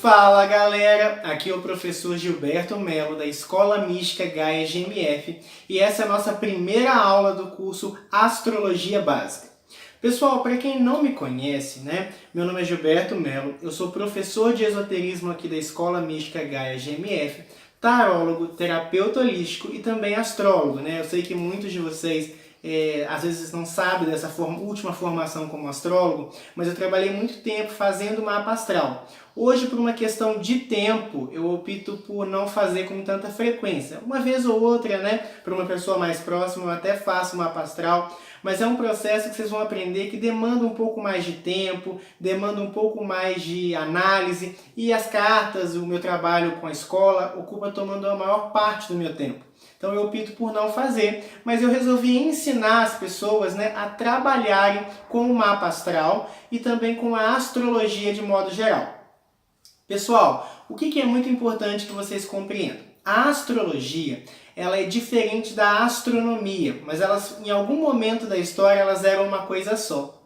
Fala galera, aqui é o professor Gilberto Melo da Escola Mística Gaia GMF e essa é a nossa primeira aula do curso Astrologia Básica. Pessoal, para quem não me conhece, meu nome é Gilberto Melo, eu sou professor de esoterismo aqui da Escola Mística Gaia GMF, tarólogo, terapeuta holístico e também astrólogo, Eu sei que muitos de vocês às vezes não sabem dessa última formação como astrólogo, mas eu trabalhei muito tempo fazendo mapa astral. Hoje, por uma questão de tempo, eu opto por não fazer com tanta frequência. Uma vez ou outra, para uma pessoa mais próxima, eu até faço mapa astral, mas é um processo que vocês vão aprender que demanda um pouco mais de tempo, demanda um pouco mais de análise, e as cartas, o meu trabalho com a escola, ocupa tomando a maior parte do meu tempo. Então eu opto por não fazer, mas eu resolvi ensinar as pessoas a trabalharem com o mapa astral e também com a astrologia de modo geral. Pessoal, o que é muito importante que vocês compreendam? A astrologia, ela é diferente da astronomia, mas elas, em algum momento da história, elas eram uma coisa só.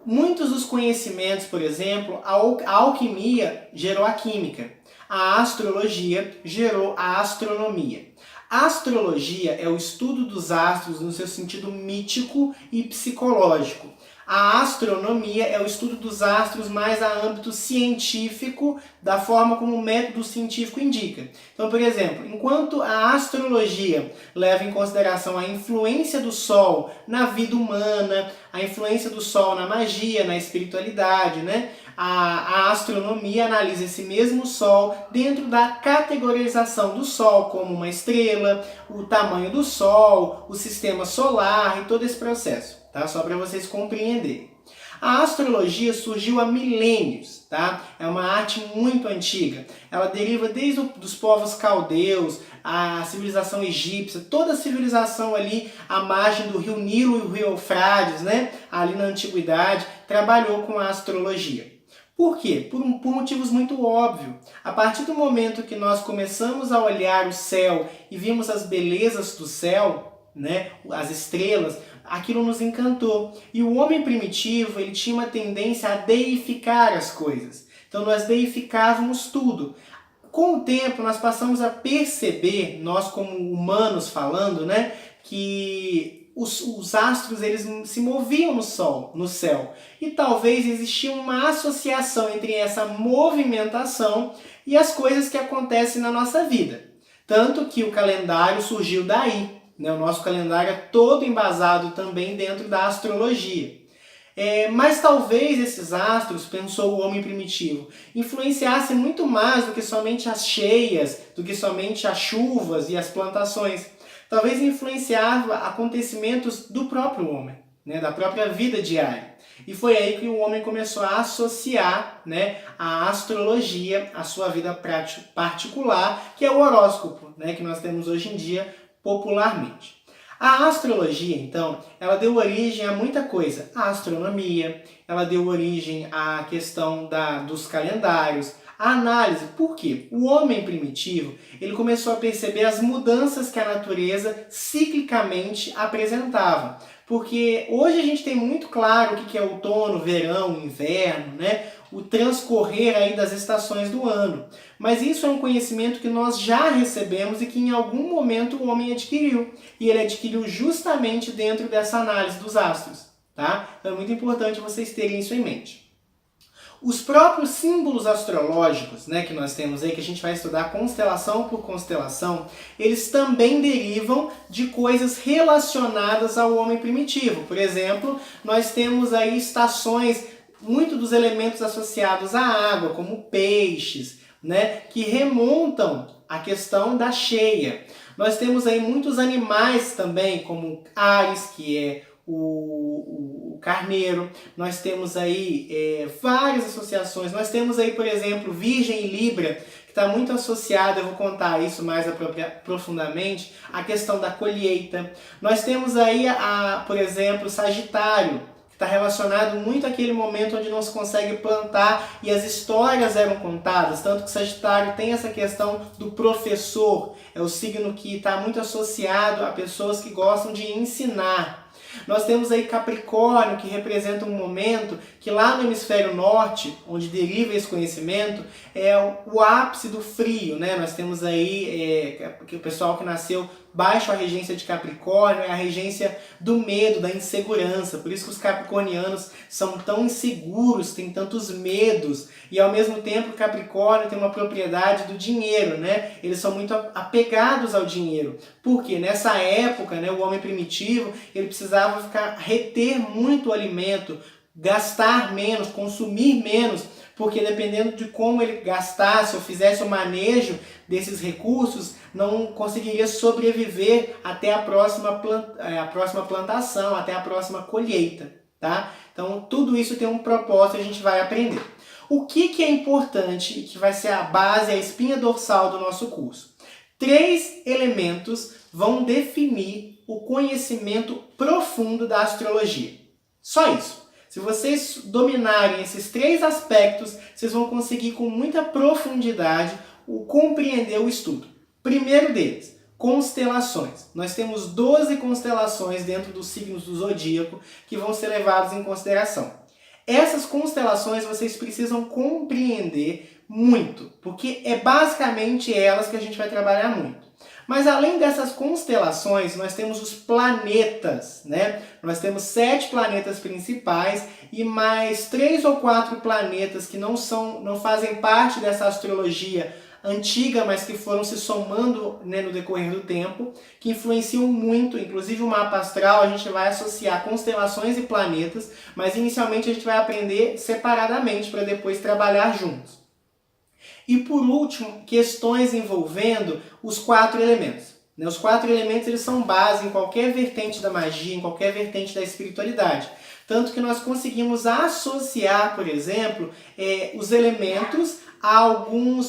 Muitos dos conhecimentos, por exemplo, a alquimia gerou a química, a astrologia gerou a astronomia. A astrologia é o estudo dos astros no seu sentido mítico e psicológico. A astronomia é o estudo dos astros mais a âmbito científico, da forma como o método científico indica. Então, por exemplo, enquanto a astrologia leva em consideração a influência do Sol na vida humana, a influência do Sol na magia, na espiritualidade, a astronomia analisa esse mesmo Sol dentro da categorização do Sol como uma estrela, o tamanho do Sol, o sistema solar e todo esse processo. Só para vocês compreenderem. A astrologia surgiu há milênios, É uma arte muito antiga. Ela deriva desde os povos caldeus, a civilização egípcia, toda a civilização ali à margem do rio Nilo e o rio Eufrates, ali na antiguidade, trabalhou com a astrologia. Por quê? Por motivos muito óbvios. A partir do momento que nós começamos a olhar o céu e vimos as belezas do céu, as estrelas, aquilo nos encantou. E o homem primitivo, ele tinha uma tendência a deificar as coisas. Então nós deificávamos tudo. Com o tempo nós passamos a perceber, nós como humanos falando, que os astros eles se moviam no céu. E talvez existia uma associação entre essa movimentação e as coisas que acontecem na nossa vida. Tanto que o calendário surgiu daí. O nosso calendário é todo embasado também dentro da astrologia. Mas talvez esses astros, pensou o homem primitivo, influenciassem muito mais do que somente as cheias, do que somente as chuvas e as plantações. Talvez influenciava acontecimentos do próprio homem, da própria vida diária. E foi aí que o homem começou a associar a astrologia à sua vida particular, que é o horóscopo, que nós temos hoje em dia popularmente. A astrologia, então, ela deu origem a muita coisa. A astronomia, ela deu origem à questão dos calendários, a análise. Por quê? O homem primitivo, ele começou a perceber as mudanças que a natureza ciclicamente apresentava. Porque hoje a gente tem muito claro o que é outono, verão, inverno, o transcorrer aí das estações do ano. Mas isso é um conhecimento que nós já recebemos e que em algum momento o homem adquiriu. E ele adquiriu justamente dentro dessa análise dos astros. Então é muito importante vocês terem isso em mente. Os próprios símbolos astrológicos, que nós temos aí, que a gente vai estudar constelação por constelação, eles também derivam de coisas relacionadas ao homem primitivo. Por exemplo, nós temos aí estações, muito dos elementos associados à água, como peixes, que remontam à questão da cheia. Nós temos aí muitos animais também, como Áries, que é o carneiro. Nós temos aí várias associações. Nós temos aí, por exemplo, Virgem e Libra, que está muito associada, eu vou contar isso mais profundamente, a questão da colheita. Nós temos aí, por exemplo, Sagitário, que está relacionado muito àquele momento onde não se consegue plantar e as histórias eram contadas, tanto que Sagitário tem essa questão do professor, é o signo que está muito associado a pessoas que gostam de ensinar. Nós temos aí Capricórnio, que representa um momento que lá no hemisfério norte, onde deriva esse conhecimento, é o ápice do frio, né? Nós temos aí que o pessoal que nasceu baixo a regência de Capricórnio é a regência do medo, da insegurança. Por isso que os capricornianos são tão inseguros, têm tantos medos. E ao mesmo tempo Capricórnio tem uma propriedade do dinheiro, né? Eles são muito apegados ao dinheiro. Porque nessa época, né, o homem primitivo, ele precisava reter muito o alimento, gastar menos, consumir menos, porque dependendo de como ele gastasse ou fizesse o manejo desses recursos, não conseguiria sobreviver até a próxima plantação, até a próxima colheita, tá? Então tudo isso tem um propósito e a gente vai aprender. O que é importante e que vai ser a base, a espinha dorsal do nosso curso? 3 elementos vão definir o conhecimento profundo da astrologia. Só isso. Se vocês dominarem esses 3 aspectos, vocês vão conseguir com muita profundidade compreender o estudo. Primeiro deles, constelações. Nós temos 12 constelações dentro dos signos do zodíaco que vão ser levados em consideração. Essas constelações vocês precisam compreender muito, porque é basicamente elas que a gente vai trabalhar muito. Mas além dessas constelações, nós temos os planetas, né? Nós temos 7 planetas principais e mais 3 ou 4 planetas que não fazem parte dessa astrologia antiga, mas que foram se somando, né, no decorrer do tempo, que influenciam muito, inclusive o mapa astral a gente vai associar constelações e planetas, mas inicialmente a gente vai aprender separadamente para depois trabalhar juntos. E por último, questões envolvendo os 4 elementos. Os 4 elementos eles são base em qualquer vertente da magia, em qualquer vertente da espiritualidade. Tanto que nós conseguimos associar, por exemplo, os elementos a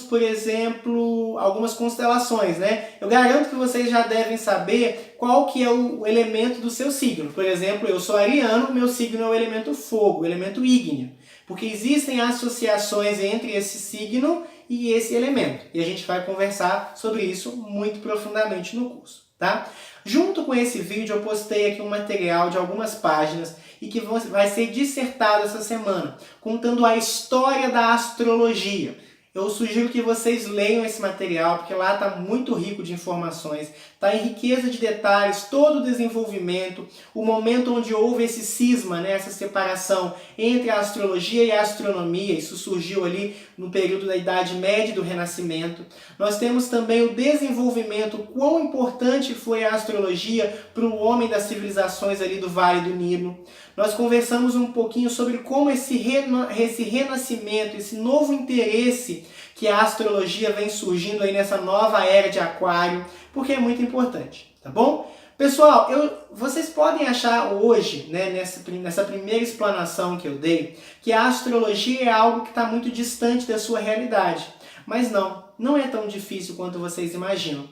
por exemplo, algumas constelações, né? Eu garanto que vocês já devem saber qual que é o elemento do seu signo. Por exemplo, eu sou ariano, meu signo é o elemento fogo, o elemento ígneo. Porque existem associações entre esse signo e esse elemento. E a gente vai conversar sobre isso muito profundamente no curso, tá? Junto com esse vídeo eu postei aqui um material de algumas páginas e que vai ser dissertado essa semana, contando a história da astrologia. Eu sugiro que vocês leiam esse material, porque lá está muito rico de informações, está em riqueza de detalhes, todo o desenvolvimento, o momento onde houve esse cisma, né, essa separação entre a astrologia e a astronomia, isso surgiu ali no período da Idade Média e do Renascimento. Nós temos também o desenvolvimento, quão importante foi a astrologia para o homem das civilizações ali do Vale do Nilo. Nós conversamos um pouquinho sobre como esse renascimento, esse novo interesse que a astrologia vem surgindo aí nessa nova era de Aquário, porque é muito importante, tá bom? Pessoal, vocês podem achar hoje, né, nessa primeira explanação que eu dei, que a astrologia é algo que está muito distante da sua realidade. Mas não é tão difícil quanto vocês imaginam.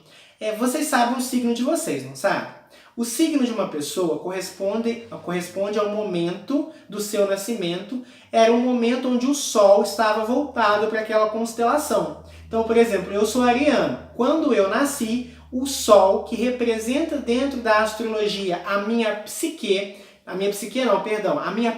Vocês sabem o signo de vocês, não sabem? O signo de uma pessoa corresponde ao momento do seu nascimento, era um momento onde o Sol estava voltado para aquela constelação. Então, por exemplo, eu sou ariano. Quando eu nasci, o Sol, que representa dentro da astrologia a minha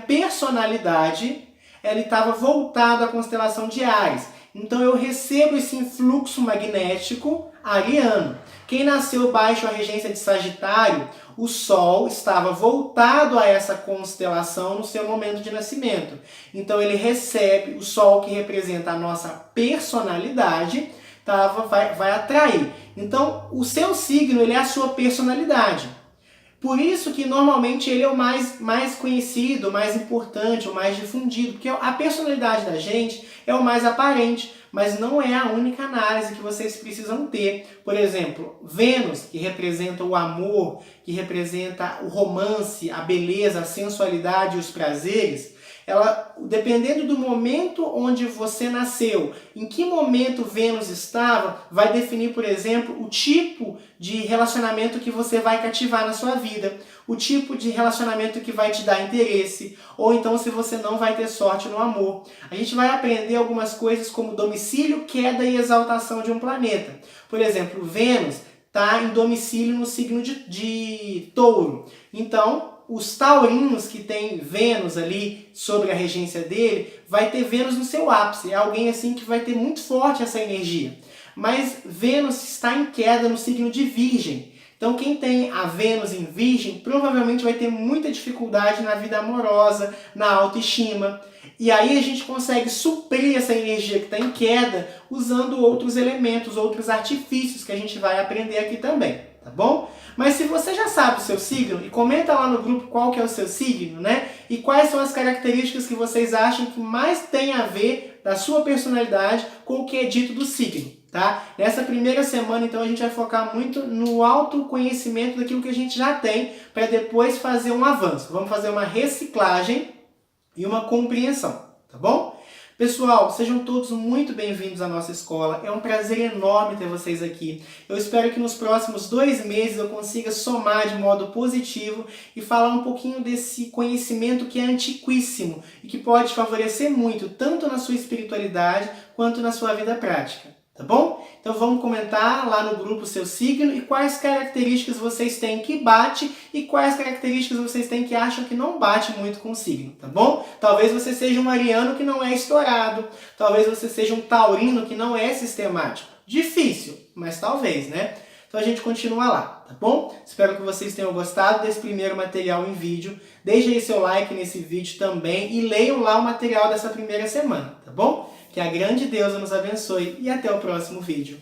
personalidade, ela estava voltada à constelação de Áries. Então eu recebo esse influxo magnético ariano. Quem nasceu baixo a regência de Sagitário, o Sol estava voltado a essa constelação no seu momento de nascimento. Então ele recebe o Sol, que representa a nossa personalidade, vai atrair. Então o seu signo ele é a sua personalidade. Por isso que normalmente ele é o mais conhecido, o mais importante, o mais difundido, porque a personalidade da gente é o mais aparente, mas não é a única análise que vocês precisam ter. Por exemplo, Vênus, que representa o amor, que representa o romance, a beleza, a sensualidade e os prazeres, ela, dependendo do momento onde você nasceu, em que momento Vênus estava, vai definir, por exemplo, o tipo de relacionamento que você vai cativar na sua vida, o tipo de relacionamento que vai te dar interesse, ou então se você não vai ter sorte no amor. A gente vai aprender algumas coisas como domicílio, queda e exaltação de um planeta. Por exemplo, Vênus está em domicílio no signo de Touro. Então, os taurinos que tem Vênus ali sobre a regência dele, vai ter Vênus no seu ápice. É alguém assim que vai ter muito forte essa energia. Mas Vênus está em queda no signo de Virgem. Então quem tem a Vênus em Virgem provavelmente vai ter muita dificuldade na vida amorosa, na autoestima. E aí a gente consegue suprir essa energia que está em queda usando outros elementos, outros artifícios que a gente vai aprender aqui também, tá bom? Mas se você já sabe o seu signo, e comenta lá no grupo qual que é o seu signo, né? E quais são as características que vocês acham que mais tem a ver da sua personalidade com o que é dito do signo, tá? Nessa primeira semana, então, a gente vai focar muito no autoconhecimento daquilo que a gente já tem, para depois fazer um avanço. Vamos fazer uma reciclagem e uma compreensão, tá bom? Pessoal, sejam todos muito bem-vindos à nossa escola. É um prazer enorme ter vocês aqui. Eu espero que nos próximos 2 meses eu consiga somar de modo positivo e falar um pouquinho desse conhecimento que é antiquíssimo e que pode favorecer muito, tanto na sua espiritualidade quanto na sua vida prática. Tá bom? Então vamos comentar lá no grupo o seu signo e quais características vocês têm que bate e quais características vocês têm que acham que não bate muito com o signo, tá bom? Talvez você seja um ariano que não é estourado, talvez você seja um taurino que não é sistemático. Difícil, mas talvez, né? Então a gente continua lá, tá bom? Espero que vocês tenham gostado desse primeiro material em vídeo. Deixem aí seu like nesse vídeo também e leiam lá o material dessa primeira semana, tá bom? Que a grande deusa nos abençoe e até o próximo vídeo.